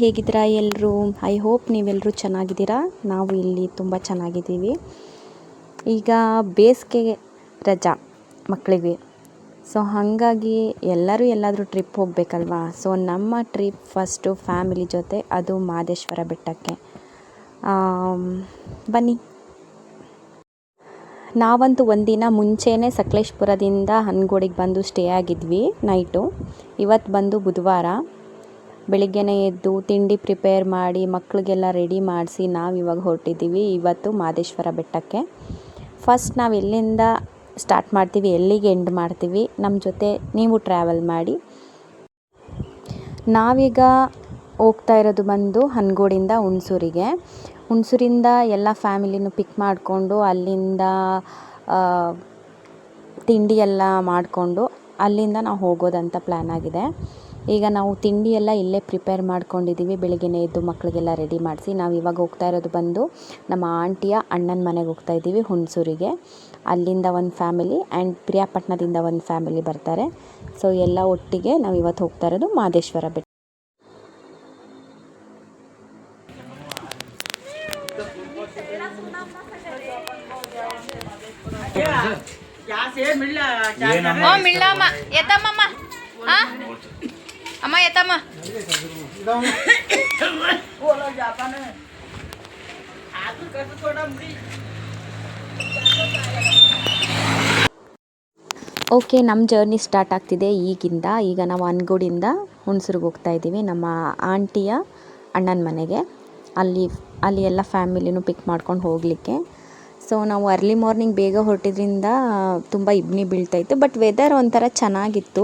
ಹೇಗಿದ್ದೀರಾ ಎಲ್ಲರೂ? I hope ನೀವೆಲ್ಲರೂ ಚೆನ್ನಾಗಿದ್ದೀರಾ. ನಾವು ಇಲ್ಲಿ ತುಂಬ ಚೆನ್ನಾಗಿದ್ದೀವಿ. ಈಗ ಬೇಸಿಗೆ ರಜಾ ಮಕ್ಕಳಿಗೆ, ಸೊ ಹಾಗಾಗಿ ಎಲ್ಲರೂ ಎಲ್ಲಾದರೂ ಟ್ರಿಪ್ ಹೋಗಬೇಕಲ್ವಾ. ಸೊ ನಮ್ಮ ಟ್ರಿಪ್ ಫಸ್ಟು ಫ್ಯಾಮಿಲಿ ಜೊತೆ, ಅದು ಮಹದೇಶ್ವರ ಬೆಟ್ಟಕ್ಕೆ. ಬನ್ನಿ. ನಾವಂತೂ ಒಂದಿನ ಮುಂಚೆನೇ ಸಕಲೇಶಪುರದಿಂದ ಹನಗೋಡಿಗೆ ಬಂದು ಸ್ಟೇ ಆಗಿದ್ವಿ ನೈಟು. ಇವತ್ತು ಬಂದು ಬುಧವಾರ ಬೆಳಿಗ್ಗೆನೇ ಎದ್ದು ತಿಂಡಿ ಪ್ರಿಪೇರ್ ಮಾಡಿ ಮಕ್ಕಳಿಗೆಲ್ಲ ರೆಡಿ ಮಾಡಿಸಿ ನಾವಿವಾಗ ಹೊರಟಿದ್ದೀವಿ ಇವತ್ತು ಮಹದೇಶ್ವರ ಬೆಟ್ಟಕ್ಕೆ. ಫಸ್ಟ್ ನಾವು ಎಲ್ಲಿಂದ ಸ್ಟಾರ್ಟ್ ಮಾಡ್ತೀವಿ, ಎಲ್ಲಿಗೆ ಎಂಡ್ ಮಾಡ್ತೀವಿ, ನಮ್ಮ ಜೊತೆ ನೀವು ಟ್ರಾವೆಲ್ ಮಾಡಿ. ನಾವೀಗ ಹೋಗ್ತಾ ಇರೋದು ಬಂದು ಹನಗೋಡಿಂದ ಹುಣಸೂರಿಗೆ. ಹುಣಸೂರಿಂದ ಎಲ್ಲ ಫ್ಯಾಮಿಲಿನೂ ಪಿಕ್ ಮಾಡಿಕೊಂಡು ಅಲ್ಲಿಂದ ತಿಂಡಿ ಎಲ್ಲ ಮಾಡಿಕೊಂಡು ಅಲ್ಲಿಂದ ನಾವು ಹೋಗೋದಂತ ಪ್ಲ್ಯಾನ್ ಆಗಿದೆ. ಈಗ ನಾವು ತಿಂಡಿ ಎಲ್ಲ ಇಲ್ಲೇ ಪ್ರಿಪೇರ್ ಮಾಡ್ಕೊಂಡಿದ್ದೀವಿ. ಬೆಳಿಗ್ಗೆನೇ ಎದ್ದು ಮಕ್ಕಳಿಗೆಲ್ಲ ರೆಡಿ ಮಾಡಿಸಿ ನಾವು ಇವಾಗ ಹೋಗ್ತಾ ಇರೋದು ಬಂದು ನಮ್ಮ ಆಂಟಿಯ ಅಣ್ಣನ ಮನೆಗೆ ಹೋಗ್ತಾ ಇದ್ದೀವಿ ಹುಣಸೂರಿಗೆ. ಅಲ್ಲಿಂದ ಒಂದು ಫ್ಯಾಮಿಲಿ ಆ್ಯಂಡ್ ಪ್ರಿಯಾಪಟ್ಟಣದಿಂದ ಒಂದು ಫ್ಯಾಮಿಲಿ ಬರ್ತಾರೆ. ಸೊ ಎಲ್ಲ ಒಟ್ಟಿಗೆ ನಾವು ಇವತ್ತು ಹೋಗ್ತಾ ಇರೋದು ಮಹದೇಶ್ವರ ಬೆಟ್ಟ. ಓಕೆ, ನಮ್ಮ ಜರ್ನಿ ಸ್ಟಾರ್ಟ್ ಆಗ್ತಿದೆ ಈಗಿಂದ. ಈಗ ನಾವು ಹನಗೋಡಿಂದ ಹುಣಸೂರಿಗೆ ಹೋಗ್ತಾ ಇದ್ದೀವಿ ನಮ್ಮ ಆಂಟಿಯ ಅಣ್ಣನ ಮನೆಗೆ. ಅಲ್ಲಿ ಎಲ್ಲ ಫ್ಯಾಮಿಲಿನೂ ಪಿಕ್ ಮಾಡ್ಕೊಂಡು ಹೋಗಲಿಕ್ಕೆ. ಸೊ ನಾವು ಅರ್ಲಿ ಮಾರ್ನಿಂಗ್ ಬೇಗ ಹೊರಟಿದ್ರಿಂದ ತುಂಬ ಇಬ್ಬನಿ ಬೀಳ್ತಾಯಿತ್ತು. ಬಟ್ ವೆದರ್ ಒಂಥರ ಚೆನ್ನಾಗಿತ್ತು.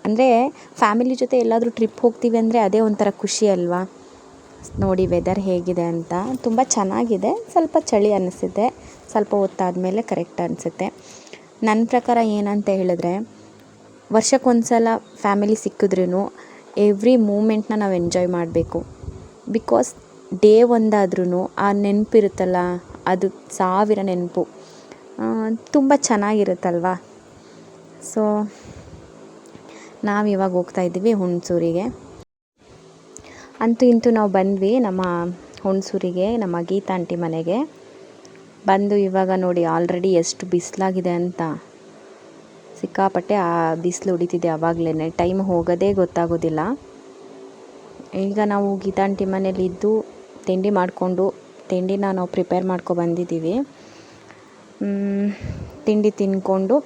ಅಂದರೆ ಫ್ಯಾಮಿಲಿ ಜೊತೆ ಎಲ್ಲಾದರೂ ಟ್ರಿಪ್ ಹೋಗ್ತೀವಿ ಅಂದರೆ ಅದೇ ಒಂಥರ ಖುಷಿ ಅಲ್ವಾ. ನೋಡಿ ವೆದರ್ ಹೇಗಿದೆ ಅಂತ, ತುಂಬ ಚೆನ್ನಾಗಿದೆ. ಸ್ವಲ್ಪ ಚಳಿ ಅನ್ನಿಸುತ್ತೆ, ಸ್ವಲ್ಪ ಹೊತ್ತಾದಮೇಲೆ ಕರೆಕ್ಟ್ ಅನಿಸುತ್ತೆ. ನನ್ನ ಪ್ರಕಾರ ಏನಂತ ಹೇಳಿದ್ರೆ, ವರ್ಷಕ್ಕೊಂದ್ಸಲ ಫ್ಯಾಮಿಲಿ ಸಿಕ್ಕಿದ್ರೂ ಎವ್ರಿ ಮೂಮೆಂಟ್ನ ನಾವು ಎಂಜಾಯ್ ಮಾಡಬೇಕು. ಬಿಕಾಸ್ ಡೇ ಒಂದಾದ್ರೂ ಆ ನೆನಪಿರುತ್ತಲ್ಲ, ಅದು 1000 ನೆನಪು, ತುಂಬ ಚೆನ್ನಾಗಿರುತ್ತಲ್ವ. ಸೊ ನಾವಿವಾಗ ಹೋಗ್ತಾ ಇದ್ದೀವಿ ಹುಣಸೂರಿಗೆ. ಅಂತೂ ಇಂತೂ ನಾವು ಬಂದ್ವಿ ನಮ್ಮ ಹುಣಸೂರಿಗೆ, ನಮ್ಮ ಗೀತಾ ಆಂಟಿ ಮನೆಗೆ ಬಂದು. ಇವಾಗ ನೋಡಿ ಆಲ್ರೆಡಿ ಎಷ್ಟು ಬಿಸಿಲಾಗಿದೆ ಅಂತ, ಸಿಕ್ಕಾಪಟ್ಟೆ ಆ ಬಿಸಿಲು ಹೊಡಿತಿದೆ. ಆವಾಗಲೇ ಟೈಮ್ ಹೋಗೋದೇ ಗೊತ್ತಾಗೋದಿಲ್ಲ. ಈಗ ನಾವು ಗೀತಾ ಆಂಟಿ ಮನೇಲಿ ಇದ್ದು ತಿಂಡಿ ಮಾಡಿಕೊಂಡು, ತಿಂಡಿನ ನಾವು ಪ್ರಿಪೇರ್ ಮಾಡ್ಕೊ ಬಂದಿದ್ದೀವಿ. ತಿಂಡಿ ತಿಂದ್ಕೊಂಡು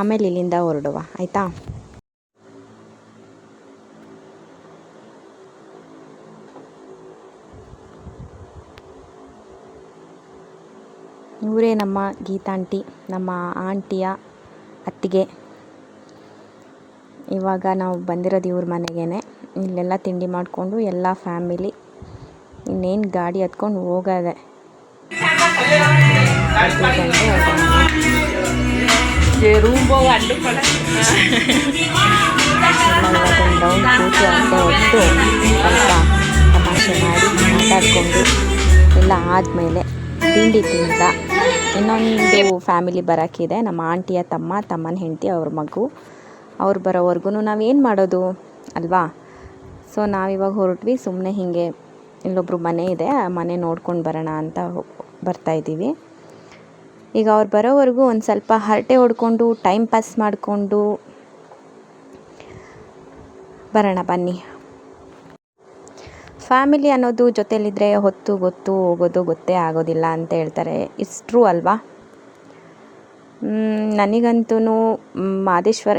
ಆಮೇಲೆ ಇಲ್ಲಿಂದ ಹೊರಡುವ, ಆಯಿತಾ? ಇವರೇ ನಮ್ಮ ಗೀತಾ ಆಂಟಿ, ನಮ್ಮ ಆಂಟಿಯ ಅತ್ತಿಗೆ. ಇವಾಗ ನಾವು ಬಂದಿರೋದು ಇವ್ರ ಮನೆಗೇ. ಇಲ್ಲೆಲ್ಲ ತಿಂಡಿ ಮಾಡಿಕೊಂಡು ಎಲ್ಲ ಫ್ಯಾಮಿಲಿ ಇನ್ನೇನು ಗಾಡಿ ಹತ್ಕೊಂಡು ಹೋಗೋದೆ. ಡೌನ್ ಕೂತು ಅಂತ ಹೊತ್ತು ಸ್ವಲ್ಪ ತಮಾಷೆ ಮಾಡಿ ಮಾತಾಡಿಕೊಂಡು ಎಲ್ಲ ಆದಮೇಲೆ ತಿಂಡಿ ತಿಂದ ಇನ್ನೊಂದು ಫ್ಯಾಮಿಲಿ ಬರೋಕ್ಕಿದೆ. ನಮ್ಮ ಆಂಟಿಯ ತಮ್ಮನ ಹೆಂಡತಿ, ಅವ್ರ ಮಗು. ಅವ್ರು ಬರೋವರೆಗೂ ನಾವೇನು ಮಾಡೋದು ಅಲ್ವಾ. ಸೊ ನಾವಿವಾಗ ಹೊರಟ್ವಿ. ಸುಮ್ಮನೆ ಹೀಗೆ ಇಲ್ಲೊಬ್ರು ಮನೆ ಇದೆ, ಆ ಮನೆ ನೋಡ್ಕೊಂಡು ಬರೋಣ ಅಂತ ಬರ್ತಾಯಿದ್ದೀವಿ. ಈಗ ಅವ್ರು ಬರೋವರೆಗೂ ಒಂದು ಸ್ವಲ್ಪ ಹರಟೆ ಹೊಡ್ಕೊಂಡು ಟೈಮ್ ಪಾಸ್ ಮಾಡಿಕೊಂಡು ಬರೋಣ ಬನ್ನಿ. ಫ್ಯಾಮಿಲಿ ಅನ್ನೋದು ಜೊತೆಲಿದ್ದರೆ ಹೊತ್ತು ಗೊತ್ತು ಹೋಗೋದು ಗೊತ್ತೇ ಆಗೋದಿಲ್ಲ ಅಂತ ಹೇಳ್ತಾರೆ. ಇಟ್ಸ್ ಟ್ರೂ ಅಲ್ವಾ. ನನಗಂತೂ ಮಹದೇಶ್ವರ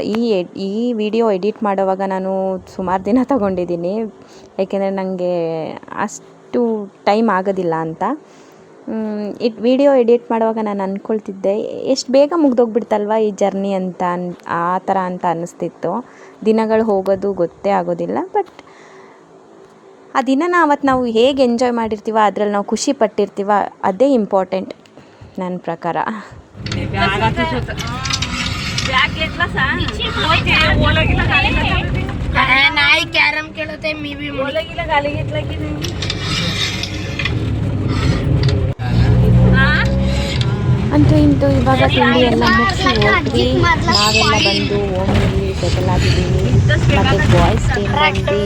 ಈ ವಿಡಿಯೋ ಎಡಿಟ್ ಮಾಡೋವಾಗ ನಾನು ಸುಮಾರು ದಿನ ತಗೊಂಡಿದ್ದೀನಿ. ಏಕೆಂದರೆ ನನಗೆ ಅಷ್ಟು ಟೈಮ್ ಆಗೋದಿಲ್ಲ ಅಂತ. ವಿಡಿಯೋ ಎಡಿಟ್ ಮಾಡುವಾಗ ನಾನು ಅಂದ್ಕೊಳ್ತಿದ್ದೆ, ಎಷ್ಟು ಬೇಗ ಮುಗ್ದೋಗ್ಬಿಡ್ತಲ್ವ ಈ ಜರ್ನಿ ಅಂತ, ಆ ಥರ ಅಂತ ಅನ್ನಿಸ್ತಿತ್ತು. ದಿನಗಳು ಹೋಗೋದು ಗೊತ್ತೇ ಆಗೋದಿಲ್ಲ. ಬಟ್ ಆ ದಿನನ ಅವತ್ತು ನಾವು ಹೇಗೆ ಎಂಜಾಯ್ ಮಾಡಿರ್ತೀವ, ಅದರಲ್ಲಿ ನಾವು ಖುಷಿ ಪಟ್ಟಿರ್ತೀವ, ಅದೇ ಇಂಪಾರ್ಟೆಂಟ್ ನನ್ನ ಪ್ರಕಾರ. नाही कॅरम खेळत आहे मी बी मुलगीला गाली घेतला की नाही. ಅಂತೂ ಇಂತೂ ಇವಾಗ ತಿಂಡಿ ಎಲ್ಲ ಮುಗಿಸಿ ಹೋದ್ವಿ. ನಾವೆಲ್ಲ ಬಂದು ಓಮಿಲಿ ಸೆಟಲ್ ಆಗಿದ್ದೀವಿ. ಮತ್ತು ಬಾಯ್ಸ್ ಟೀಮ್ ಬಂದು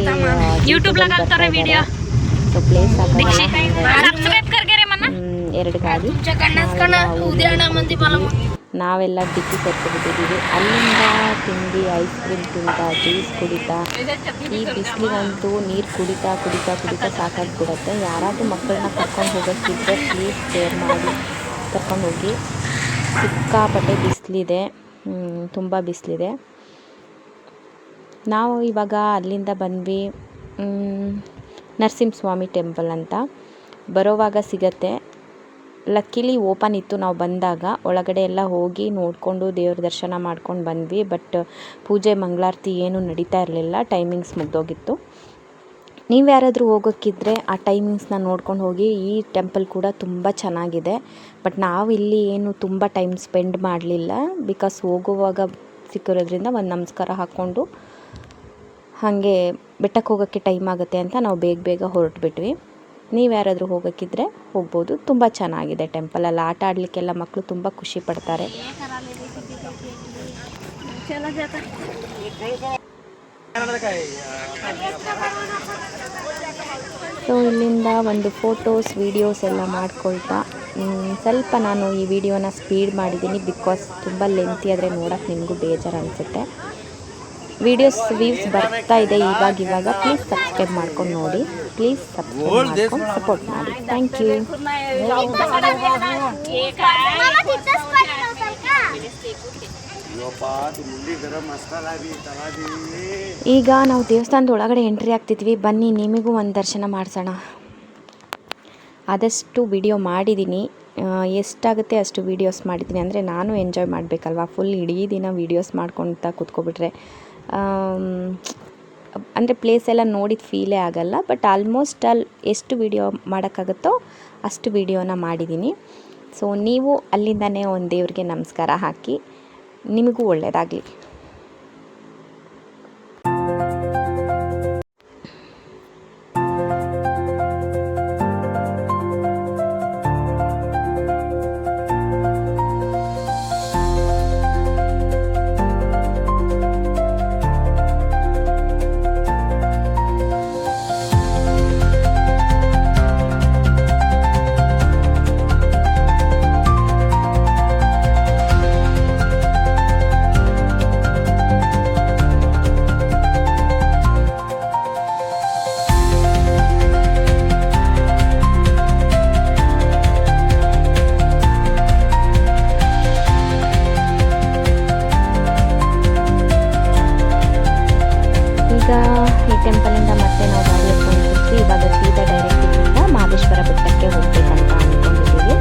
ಸೊ ಪ್ಲೇಸ್ ಎರಡು ಗಾಡಿ ನಾವೆಲ್ಲ ಡಿಕ್ಕಿ ಸೇರ್ಕೊಂಡಿದ್ದೀವಿ. ಅಲ್ಲಿಂದ ತಿಂಡಿ ಐಸ್ ಕ್ರೀಮ್ ತಿಂತಾ ಜ್ಯೂಸ್ ಕುಡಿತಾ ಈ ಬಿಸಿಲಿಗಂತೂ ನೀರು ಕುಡಿತಾ ಕುಡಿತಾ ಕುಡಿತಾ ಸಾಕಾಗಿಬಿಡುತ್ತೆ. ಯಾರಾದರೂ ಮಕ್ಕಳನ್ನ ಕರ್ಕೊಂಡು ಹೋಗೋಕ್ಕಿದ್ರೆ ಪ್ಲೀಸ್ ಶೇರ್ ಮಾಡಿ ಕರ್ಕೊಂಡು ಹೋಗಿ. ಸಿಕ್ಕಾಪಟ್ಟೆ ಬಿಸಿಲಿದೆ, ತುಂಬ ಬಿಸಿಲಿದೆ. ನಾವು ಇವಾಗ ಅಲ್ಲಿಂದ ಬಂದ್ವಿ ನರಸಿಂಹಸ್ವಾಮಿ ಟೆಂಪಲ್ ಅಂತ. ಬರೋವಾಗ ಸಿಗತ್ತೆ. ಲಕ್ಕಿಲಿ ಓಪನ್ ಇತ್ತು ನಾವು ಬಂದಾಗ. ಒಳಗಡೆ ಎಲ್ಲ ಹೋಗಿ ನೋಡಿಕೊಂಡು ದೇವ್ರ ದರ್ಶನ ಮಾಡ್ಕೊಂಡು ಬಂದ್ವಿ. ಬಟ್ ಪೂಜೆ ಮಂಗಳಾರತಿ ಏನೂ ನಡೀತಾ ಇರಲಿಲ್ಲ, ಟೈಮಿಂಗ್ಸ್ ಮುಗ್ದೋಗಿತ್ತು. ನೀವು ಯಾರಾದರೂ ಹೋಗೋಕ್ಕಿದ್ರೆ ಆ ಟೈಮಿಂಗ್ಸ್ನ ನೋಡ್ಕೊಂಡು ಹೋಗಿ. ಈ ಟೆಂಪಲ್ ಕೂಡ ತುಂಬ ಚೆನ್ನಾಗಿದೆ. ಬಟ್ ನಾವು ಇಲ್ಲಿ ಏನು ತುಂಬ ಟೈಮ್ ಸ್ಪೆಂಡ್ ಮಾಡಲಿಲ್ಲ, ಬಿಕಾಸ್ ಹೋಗುವಾಗ ಸಿಕ್ಕಿರೋದ್ರಿಂದ ಒಂದು ನಮಸ್ಕಾರ ಹಾಕ್ಕೊಂಡು ಹಾಗೆ ಬೆಟ್ಟಕ್ಕೆ ಹೋಗೋಕ್ಕೆ ಟೈಮ್ ಆಗುತ್ತೆ ಅಂತ ನಾವು ಬೇಗ ಬೇಗ ಹೊರಟ್ಬಿಟ್ವಿ. ನೀವು ಯಾರಾದರೂ ಹೋಗೋಕ್ಕಿದ್ರೆ ಹೋಗ್ಬೋದು. ತುಂಬ ಚೆನ್ನಾಗಿದೆ ಟೆಂಪಲಲ್ಲಿ. ಆಟ ಆಡಲಿಕ್ಕೆಲ್ಲ ಮಕ್ಕಳು ತುಂಬ ಖುಷಿ ಪಡ್ತಾರೆ. ಸೊ ಇಲ್ಲಿಂದ ಒಂದು ಫೋಟೋಸ್ ವೀಡಿಯೋಸ್ ಎಲ್ಲ ಮಾಡ್ಕೊಳ್ತಾ ಸ್ವಲ್ಪ ನಾನು ಈ ವಿಡಿಯೋನ ಸ್ಪೀಡ್ ಮಾಡಿದ್ದೀನಿ, ಬಿಕಾಸ್ ತುಂಬ ಲೆಂತಿ ಆದರೆ ನೋಡೋಕ್ಕೆ ನಿಮಗೂ ಬೇಜಾರು ಅನಿಸುತ್ತೆ. ವೀಡಿಯೋಸ್ ವ್ಯೂಸ್ ಬರ್ತಾ ಇದೆ ಇವಾಗ. ಪ್ಲೀಸ್ ಸಬ್ಸ್ಕ್ರೈಬ್ ಮಾಡ್ಕೊಂಡು ನೋಡಿ. ಪ್ಲೀಸ್ ಸಬ್ಸ್ಕ್ರೈಬ್ ಮಾಡ್ಕೊಂಡು ಸಪೋರ್ಟ್ ಮಾಡಿ. Thank you. ಈಗ ನಾವು ದೇವಸ್ಥಾನದ ಒಳಗಡೆ ಎಂಟ್ರಿ ಆಗ್ತಿದ್ವಿ. ಬನ್ನಿ ನಿಮಗೂ ಒಂದು ದರ್ಶನ ಮಾಡಿಸೋಣ. ಆದಷ್ಟು ವಿಡಿಯೋ ಮಾಡಿದ್ದೀನಿ, ಎಷ್ಟಾಗುತ್ತೆ ಅಷ್ಟು ವೀಡಿಯೋಸ್ ಮಾಡಿದ್ದೀನಿ. ಅಂದರೆ ನಾನು ಎಂಜಾಯ್ ಮಾಡಬೇಕಲ್ವ. ಫುಲ್ ಇಡೀ ದಿನ ವೀಡಿಯೋಸ್ ಮಾಡ್ಕೊಳ್ತಾ ಕೂತ್ಕೊಬಿಟ್ರೆ ಅಂದರೆ ಪ್ಲೇಸ್ ಎಲ್ಲ ನೋಡಿದ ಫೀಲೇ ಆಗಲ್ಲ. ಬಟ್ ಆಲ್ಮೋಸ್ಟ್ ಎಷ್ಟು ವೀಡಿಯೋ ಮಾಡೋಕ್ಕಾಗುತ್ತೋ ಅಷ್ಟು ವೀಡಿಯೋನ ಮಾಡಿದ್ದೀನಿ. ಸೊ ನೀವು ಅಲ್ಲಿಂದನೇ ಒಂದು ದೇವ್ರಿಗೆ ನಮಸ್ಕಾರ ಹಾಕಿ. ನಿಮಗೂ ಒಳ್ಳೆಯದಾಗಲಿ. ಈ ಟೆಂಪಲಿಂದ ಮತ್ತೆ ನಾವು ಗಾಡಿ ಎತ್ಕೊಂಡಿದ್ವಿ. ಇವಾಗ ಸೀದಾ ಡೈರೆಕ್ಟ್ ಇಲ್ಲಿಂದ ಮಹದೇಶ್ವರ ಬೆಟ್ಟಕ್ಕೆ ಹೋಗ್ಬೇಕಂತ ಅಂದ್ಕೊಂಡಿದ್ದೀವಿ.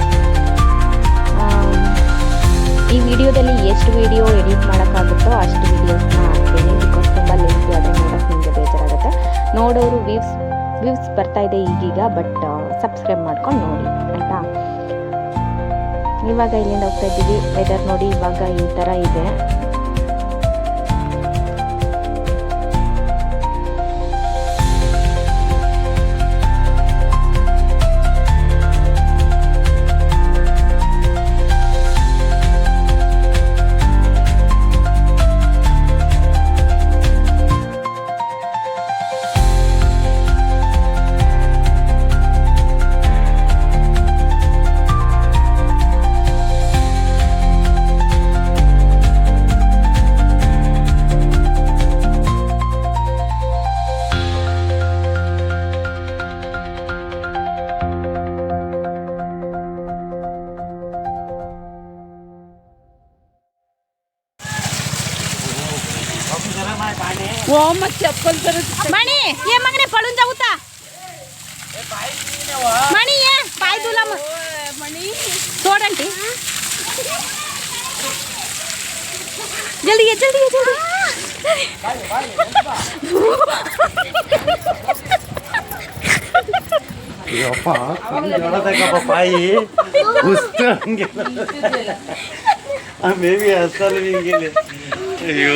ಈ ವಿಡಿಯೋದಲ್ಲಿ ಎಷ್ಟು ವಿಡಿಯೋ ಎಡಿಟ್ ಮಾಡೋಕ್ಕಾಗುತ್ತೋ ಅಷ್ಟು ವಿಡಿಯೋಸ್ನ ಹಾಕ್ತೀನಿ, ಬಿಕಾಸ್ ತುಂಬ ಲೆಂತಿ ಆದರೆ ನೋಡೋಕ್ಕೆ ನಿಮಗೆ ಬೇಜಾರಾಗುತ್ತೆ. ನೋಡೋರು ವ್ಯೂಸ್ ಬರ್ತಾ ಇದೆ ಈಗೀಗ, ಬಟ್ ಸಬ್ಸ್ಕ್ರೈಬ್ ಮಾಡ್ಕೊಂಡು ನೋಡಿ ಆಯಿತಾ. ಇವಾಗ ಇಲ್ಲಿಂದ ಹೋಗ್ತಾ ಇದ್ದೀವಿ. ವೆದರ್ ನೋಡಿ ಇವಾಗ ಈ ಥರ ಇದೆ. मणि ये मगने पळून जाऊ ता मणि ये पाय तुला मणि सोड आंटी जल्दी ये जल्दी ಯಪ್ಪಾ ಜೋಳದಾಗ ಪಾಯಿ ಉಸ್ತು ಹಂಗೆ ಆ ಮೇವಿ ಹಸಲ್ ಹಿಂಗಿಲ್ಲ ಅಯ್ಯೋ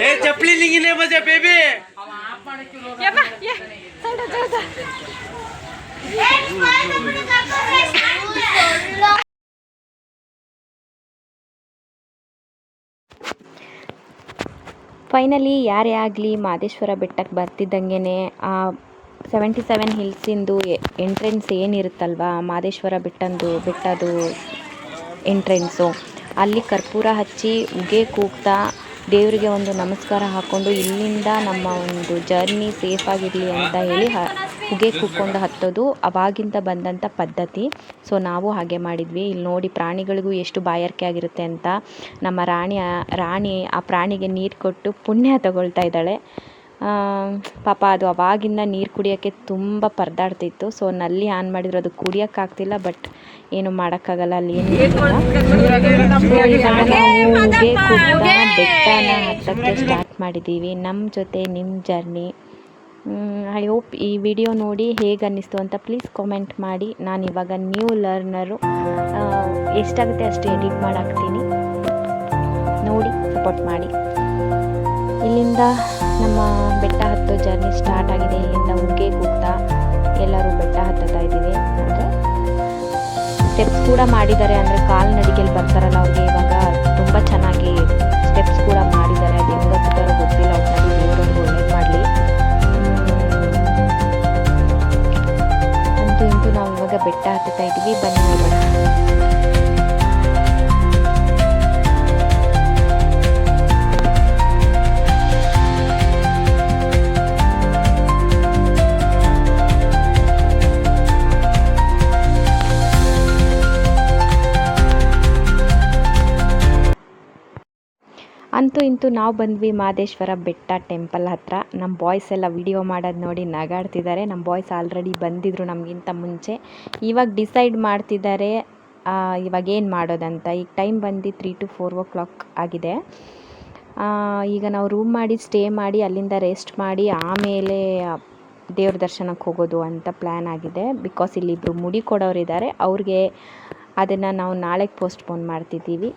ಏ ಚಪ್ಪಲಿ ನಿಂಗಿನೇ ಮಜಾ ಬೇಬಿ ये बा ये साइड जा ಫೈನಲಿ ಯಾರೇ ಆಗಲಿ ಮಹದೇಶ್ವರ ಬೆಟ್ಟಕ್ಕೆ ಬರ್ತಿದ್ದಂಗೆ 77 ಹಿಲ್ಸಿಂದು ಎಂಟ್ರೆನ್ಸ್ ಏನಿರುತ್ತಲ್ವ, ಮಹದೇಶ್ವರ ಬೆಟ್ಟದ್ದು ಎಂಟ್ರೆನ್ಸು, ಅಲ್ಲಿ ಕರ್ಪೂರ ಹಚ್ಚಿ ಉಗೆ ಕೂಗ್ತಾ ದೇವರಿಗೆ ಒಂದು ನಮಸ್ಕಾರ ಹಾಕ್ಕೊಂಡು ಇಲ್ಲಿಂದ ನಮ್ಮ ಒಂದು ಜರ್ನಿ ಸೇಫಾಗಿರಲಿ ಅಂತ ಹೇಳಿ ಉಗೆ ಕೂಗ್ಕೊಂಡು ಹತ್ತೋದು ಅವಾಗಿಂದ ಬಂದಂಥ ಪದ್ಧತಿ. ಸೊ ನಾವು ಹಾಗೆ ಮಾಡಿದ್ವಿ. ಇಲ್ಲಿ ನೋಡಿ ಪ್ರಾಣಿಗಳಿಗೂ ಎಷ್ಟು ಬಾಯಾರಿಕೆ ಆಗಿರುತ್ತೆ ಅಂತ. ನಮ್ಮ ರಾಣಿ ಆ ಪ್ರಾಣಿಗೆ ನೀರು ಕೊಟ್ಟು ಪುಣ್ಯ ತಗೊಳ್ತಾ ಇದ್ದಾಳೆ. ಪಾಪ ಅದು ಅವಾಗಿಂದ ನೀರು ಕುಡಿಯೋಕ್ಕೆ ತುಂಬ ಪರದಾಡ್ತಿತ್ತು. ಸೊ ನಲ್ಲಿ ಆನ್ ಮಾಡಿದ್ರು ಅದು ಕುಡಿಯೋಕ್ಕಾಗ್ತಿಲ್ಲ, ಬಟ್ ಏನು ಮಾಡೋಕ್ಕಾಗಲ್ಲ, ಅಲ್ಲಿ ಏನು ಬೆಟ್ಟನ ಹತ್ತಕ್ಕೆ ಸ್ಟಾರ್ಟ್ ಮಾಡಿದ್ದೀವಿ. ನಮ್ಮ ಜೊತೆ ನಿಮ್ಮ ಜರ್ನಿ. ಐ ಹೋಪ್ ಈ ವಿಡಿಯೋ ನೋಡಿ ಹೇಗೆ ಅನ್ನಿಸ್ತು ಅಂತ ಪ್ಲೀಸ್ ಕಾಮೆಂಟ್ ಮಾಡಿ. ನಾನು ಇವಾಗ ನ್ಯೂ ಲರ್ನರು, ಎಷ್ಟಾಗುತ್ತೆ ಅಷ್ಟು ಎಡಿಟ್ ಮಾಡಾಕ್ತೀನಿ, ನೋಡಿ ಸಪೋರ್ಟ್ ಮಾಡಿ. ಇಲ್ಲಿಂದ ನಮ್ಮ ಬೆಟ್ಟ ಹತ್ತೋ ಜರ್ನಿ ಸ್ಟಾರ್ಟ್ ಆಗಿದೆ. ಇಲ್ಲಿಂದ ಉಗ್ಗೆ ಕೂಗ್ತಾ ಎಲ್ಲರೂ ಬೆಟ್ಟ ಹತ್ತುತ್ತಾ ಇದ್ದೀವಿ. ಅಂದರೆ ಸ್ಟೆಪ್ಸ್ ಕೂಡ ಮಾಡಿದ್ದಾರೆ, ಅಂದರೆ ಕಾಲ್ನಡಿಗೆಯಲ್ಲಿ ಬರ್ತಾರಲ್ಲ ಅವ್ರಿಗೆ ಇವಾಗ ತುಂಬ ಚೆನ್ನಾಗಿ ಸ್ಟೆಪ್ಸ್ ಕೂಡ ಮಾಡಿದ್ದಾರೆ. ಅದು ಹೆಂಗೆ ಹತ್ತುತ್ತಾರೋ ಗೊತ್ತಿಲ್ಲ, ಒಟ್ನಲ್ಲಿ ದೇವರವ್ರಿಗೆ ಒಳ್ಳೇದು ಮಾಡಲಿ. ಅಂತೂ ಇಂತೂ ನಾವು ಇವಾಗ ಬೆಟ್ಟ ಹತ್ತುತ್ತಾ ಇದ್ದೀವಿ, ಬನ್ನಿ ನೋಡೋಣ. ಅಂತೂ ಇಂತೂ ನಾವು ಬಂದ್ವಿ ಮಹದೇಶ್ವರ ಬೆಟ್ಟ ಟೆಂಪಲ್ ಹತ್ರ. ನಮ್ಮ ಬಾಯ್ಸ್ ಎಲ್ಲ ವಿಡಿಯೋ ಮಾಡೋದು ನೋಡಿ ನಗಾಡ್ತಿದ್ದಾರೆ. ನಮ್ಮ ಬಾಯ್ಸ್ ಆಲ್ರೆಡಿ ಬಂದಿದ್ದರು ನಮಗಿಂತ ಮುಂಚೆ. ಇವಾಗ ಡಿಸೈಡ್ ಮಾಡ್ತಿದ್ದಾರೆ ಇವಾಗ ಏನು ಮಾಡೋದಂತ. ಈಗ ಟೈಮ್ ಬಂದು 3 to 4 o'clock ಆಗಿದೆ. ಈಗ ನಾವು ರೂಮ್ ಮಾಡಿ ಸ್ಟೇ ಮಾಡಿ ಅಲ್ಲಿಂದ ರೆಸ್ಟ್ ಮಾಡಿ ಆಮೇಲೆ ದೇವ್ರ ದರ್ಶನಕ್ಕೆ ಹೋಗೋದು ಅಂತ ಪ್ಲ್ಯಾನ್ ಆಗಿದೆ. ಬಿಕಾಸ್ ಇಲ್ಲಿ ಇಬ್ಬರು ಮುಡಿ ಕೊಡೋರಿದ್ದಾರೆ, ಅವ್ರಿಗೆ ಅದನ್ನು ನಾವು ನಾಳೆಗೆ ಪೋಸ್ಟ್ಪೋನ್ ಮಾಡ್ತಿದ್ದೀವಿ.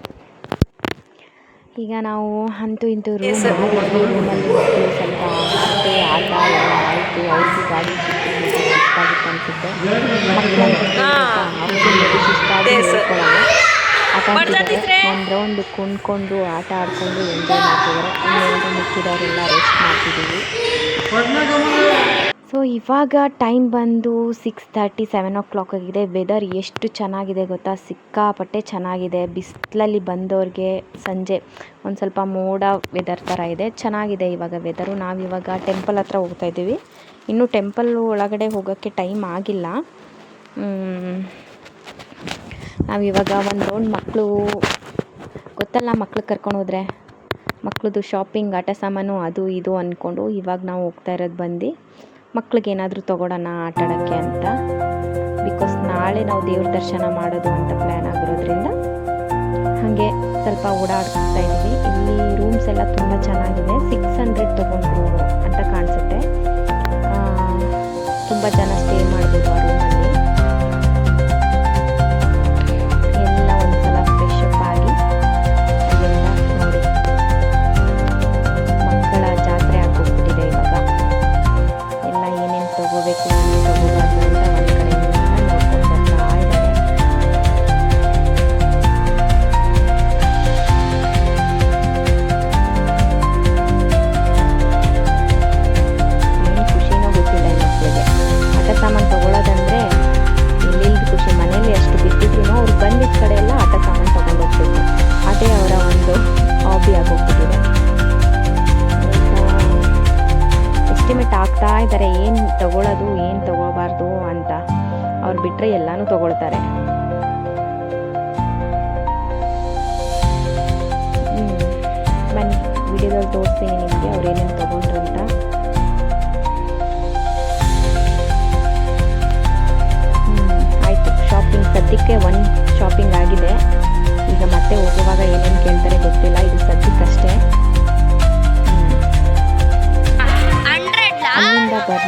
ಈಗ ನಾವು ಅಂತೂ ಇಂತೂ ರೂಮಲ್ಲಿ ಸ್ವಲ್ಪ ಆಟ ಎಲ್ಲ ಆಯಿತು. ಅವ್ರಿಗೂ ಗಾಡಿ ಸುಸ್ತಾಗಿತ್ತು ಅನಿಸುತ್ತೆ. ಒಂದು ರೌಂಡ್ ಕುಂದ್ಕೊಂಡು ಆಟ ಆಡಿಕೊಂಡು ಎಂಜಾಯ್ ಮಾಡ್ತಿದ್ದಾರೆ. ಇನ್ನೇನು ಮಿಕ್ಕಿದವರೆಲ್ಲ ರೆಸ್ಟ್ ಮಾಡ್ತಿದ್ದೀವಿ. ಸೊ ಇವಾಗ ಟೈಮ್ ಬಂದು 6:30, 7 o'clock ಆಗಿದೆ. ವೆದರ್ ಎಷ್ಟು ಚೆನ್ನಾಗಿದೆ ಗೊತ್ತಾ, ಸಿಕ್ಕಾಪಟ್ಟೆ ಚೆನ್ನಾಗಿದೆ. ಬಿಸಿಲಲ್ಲಿ ಬಂದವ್ರಿಗೆ ಸಂಜೆ ಒಂದು ಸ್ವಲ್ಪ ಮೋಡ ವೆದರ್ ಥರ ಇದೆ, ಚೆನ್ನಾಗಿದೆ ಇವಾಗ ವೆದರು. ನಾವಿವಾಗ ಟೆಂಪಲ್ ಹತ್ರ ಹೋಗ್ತಾ ಇದ್ದೀವಿ. ಇನ್ನೂ ಟೆಂಪಲ್ ಒಳಗಡೆ ಹೋಗೋಕ್ಕೆ ಟೈಮ್ ಆಗಿಲ್ಲ. ನಾವಿವಾಗ ಒಂದು ರೌಂಡ್ ಮಕ್ಕಳು ಗೊತ್ತಲ್ಲ, ಮಕ್ಳು ಕರ್ಕೊಂಡು ಹೋದರೆ ಮಕ್ಕಳದು ಶಾಪಿಂಗ್, ಆಟ ಸಾಮಾನು ಅದು ಇದು ಅಂದ್ಕೊಂಡು ಇವಾಗ ನಾವು ಹೋಗ್ತಾ ಇರೋದು ಬಂದು ಮಕ್ಳಿಗೆ ಏನಾದರೂ ತೊಗೊಳೋಣ ಆಟ ಆಡೋಕ್ಕೆ ಅಂತ. ಬಿಕಾಸ್ ನಾಳೆ ನಾವು ದೇವ್ರ ದರ್ಶನ ಮಾಡೋದು ಅಂತ ಪ್ಲ್ಯಾನ್ ಆಗಿರೋದ್ರಿಂದ ಹಾಗೆ ಸ್ವಲ್ಪ ಓಡಾಡ್ತಾ ಇದ್ವಿ. ಇಲ್ಲಿ ರೂಮ್ಸ್ ಎಲ್ಲ ತುಂಬ ಚೆನ್ನಾಗಿದೆ. 600 ತೊಗೊಂಡ್ರು ಅಂತ ಕಾಣಿಸುತ್ತೆ. ತುಂಬ ಜನ ಸ್ಟೇ ಮಾಡ್ಬೋದು ಆ ರೂಮಲ್ಲಿ. ಎಲ್ಲ ಒಂದ್ಸಲ ಫ್ರೆಶ್ ಅಪ್ ಆಗಿ ಅಲ್ಲಿಂದ ನೋಡಿ ಮಕ್ಕಳ ಜಾತ್ರೆ ಆಗೋಗ್ಬಿಟ್ಟಿದೆ ಇವಾಗ. ಎಲ್ಲ ಏನೇನು ತೊಗೋಬೇಕು ಏನೇನು ತೊಗೋಬಾರ್ದು ಅಂತ ಒಂದು ಕಡೆಯಿಂದ ನೋಡ್ಕೊಂಡು ಬರ್ತಾ ಇದ್ದಾರೆ. ಏನು ಖುಷಿನೋ ಗೊತ್ತಿಲ್ಲ ಈ ಮಕ್ಕಳಿಗೆ. ಆಟ ಸಾಮಾನು ತೊಗೊಳೋದಂದರೆ ಎಲ್ಲಿಲ್ದು ಖುಷಿ. ಮನೇಲಿ ಎಷ್ಟು ಬಿಟ್ಟಿದ್ರು ಅವ್ರು ಬಂದಿದ್ದ ಕಡೆ ಎಲ್ಲ ಆಟ ಸಾಮಾನು ತೊಗೊಂಡು ಹೋಗ್ಬೇಕು, ಅದೇ ಅವರ ಒಂದು ಹಾಬಿ ಆಗೋಗ್ಬಿಟ್ಟಿದೆ. ಎಸ್ಟಿಮೇಟ್ ಆಗ್ತಾ ಇದ್ದಾರೆ ಏನು ತೊಗೊಳೋದು ಏನು ತೊಗೋಬಾರ್ದು ಅಂತ. ಅವ್ರು ಬಿಟ್ಟರೆ ಎಲ್ಲನೂ ತೊಗೊಳ್ತಾರೆ. ಬನ್ನಿ ವಿಡಿಯೋದಲ್ಲಿ ತೋರಿಸ್ತೀನಿ ನಿಮಗೆ ಅವ್ರು ಏನೇನು ತೊಗೊಂಡ್ರು ಅಂತ. ಆಯಿತು, ಶಾಪಿಂಗ್ ಸದ್ಯಕ್ಕೆ ಒಂದು ಶಾಪಿಂಗ್ ಆಗಿದೆ. ಈಗ ಮತ್ತೆ ಹೋಗುವಾಗ ಏನೇನು ಕೇಳ್ತಾರೆ ಗೊತ್ತಿಲ್ಲ, ಇದು ಸದ್ಯಕ್ಕಷ್ಟೇ. ಅಲ್ಲಿಂದ ಬರಕ್ಕೆ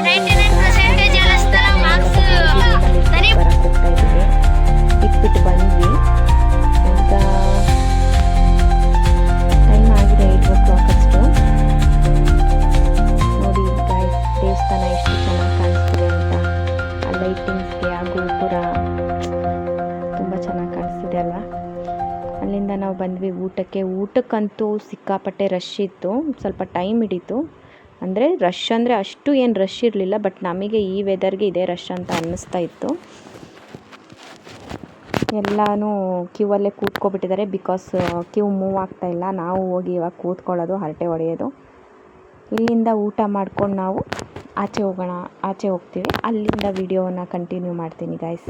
ಹೋಗ್ತಾ ಇದ್ದೀವಿ. ಇಟ್ಬಿಟ್ಟು ಬಂದ್ವಿ. ಈಗ ಟೈಮ್ ಆಗಿದೆ 8 o'clock ಅಷ್ಟು. ನೋಡಿ ಗಾಯ್ಸ್, ದೇವಸ್ಥಾನ ಎಷ್ಟು ಚೆನ್ನಾಗಿ ಕಾಣಿಸ್ತಿದೆ ಅಂತ. ಆ ಲೈಟಿಂಗ್ಸ್ಗೆ, ಆ ಗೋಪುರ ತುಂಬ ಚೆನ್ನಾಗಿ ಕಾಣಿಸ್ತಿದೆ ಅಲ್ವಾ. ಅಲ್ಲಿಂದ ನಾವು ಬಂದ್ವಿ ಊಟಕ್ಕಂತೂ ಸಿಕ್ಕಾಪಟ್ಟೆ ರಶ್ ಇತ್ತು, ಸ್ವಲ್ಪ ಟೈಮ್ ಹಿಡಿತು. ಅಂದರೆ ರಶ್ ಅಂದರೆ ಅಷ್ಟು ಏನು ರಶ್ ಇರಲಿಲ್ಲ, ಬಟ್ ನಮಗೆ ಈ ವೆದರ್ಗೆ ಇದೇ ರಶ್ ಅಂತ ಅನ್ನಿಸ್ತಾ ಇತ್ತು. ಎಲ್ಲನೂ ಕ್ಯೂವಲ್ಲೇ ಕೂತ್ಕೊಬಿಟ್ಟಿದ್ದಾರೆ, ಬಿಕಾಸ್ ಕ್ಯೂ ಮೂವ್ ಆಗ್ತಾಯಿಲ್ಲ. ನಾವು ಹೋಗಿ ಇವಾಗ ಕೂತ್ಕೊಳ್ಳೋದು, ಹರಟೆ ಹೊಡೆಯೋದು. ಇಲ್ಲಿಂದ ಊಟ ಮಾಡ್ಕೊಂಡು ನಾವು ಆಚೆ ಹೋಗ್ತೀವಿ. ಅಲ್ಲಿಂದ ವಿಡಿಯೋನ ಕಂಟಿನ್ಯೂ ಮಾಡ್ತೀನಿ ಗೈಸ್.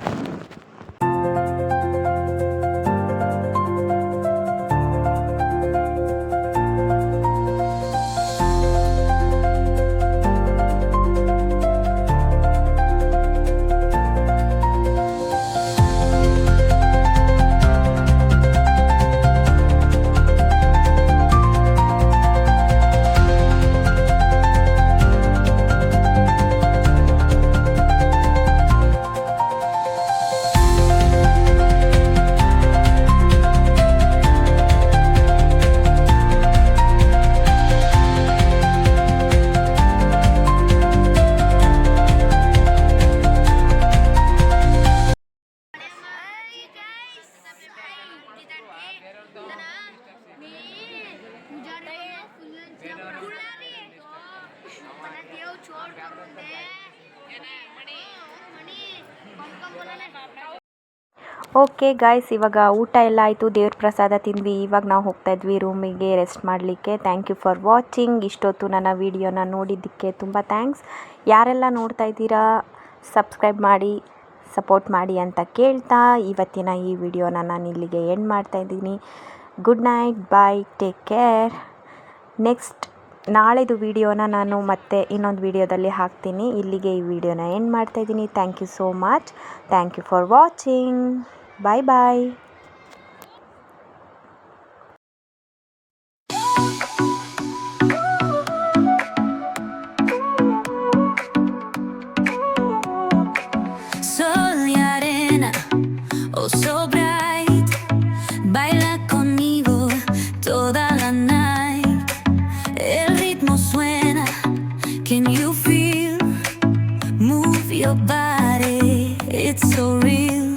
ಓಕೆ ಗಾಯ್ಸ್, ಇವಾಗ ಊಟ ಎಲ್ಲ ಆಯಿತು, ದೇವ್ರ ಪ್ರಸಾದ ತಿಂದ್ವಿ. ಇವಾಗ ನಾವು ಹೋಗ್ತಾ ಇದ್ವಿ ರೂಮಿಗೆ ರೆಸ್ಟ್ ಮಾಡಲಿಕ್ಕೆ. Thank you for watching. ಇಷ್ಟೊತ್ತು ನನ್ನ ವೀಡಿಯೋನ ನೋಡಿದ್ದಕ್ಕೆ ತುಂಬ ಥ್ಯಾಂಕ್ಸ್. ಯಾರೆಲ್ಲ ನೋಡ್ತಾ ಇದ್ದೀರಾ ಸಬ್ಸ್ಕ್ರೈಬ್ ಮಾಡಿ, ಸಪೋರ್ಟ್ ಮಾಡಿ ಅಂತ ಕೇಳ್ತಾ ಇವತ್ತಿನ ಈ ವಿಡಿಯೋನ ನಾನು ಇಲ್ಲಿಗೆ ಎಂಡ್ ಮಾಡ್ತಾಯಿದ್ದೀನಿ. ಗುಡ್ ನೈಟ್, ಬಾಯ್, ಟೇಕ್ ಕೇರ್. ನೆಕ್ಸ್ಟ್ ನಾಳೆದು ವಿಡಿಯೋನ ನಾನು ಮತ್ತೆ ಇನ್ನೊಂದು ವಿಡಿಯೋದಲ್ಲಿ ಹಾಕ್ತೀನಿ. ಇಲ್ಲಿಗೆ ಈ ವಿಡಿಯೋನ ಎಂಡ್ ಮಾಡ್ತಾಯಿದ್ದೀನಿ. Thank you so much. Thank you for watching. Bye bye. Sol y arena, oh so bright, baila conmigo toda la night. El ritmo suena, can you feel? Move your body, it's so real.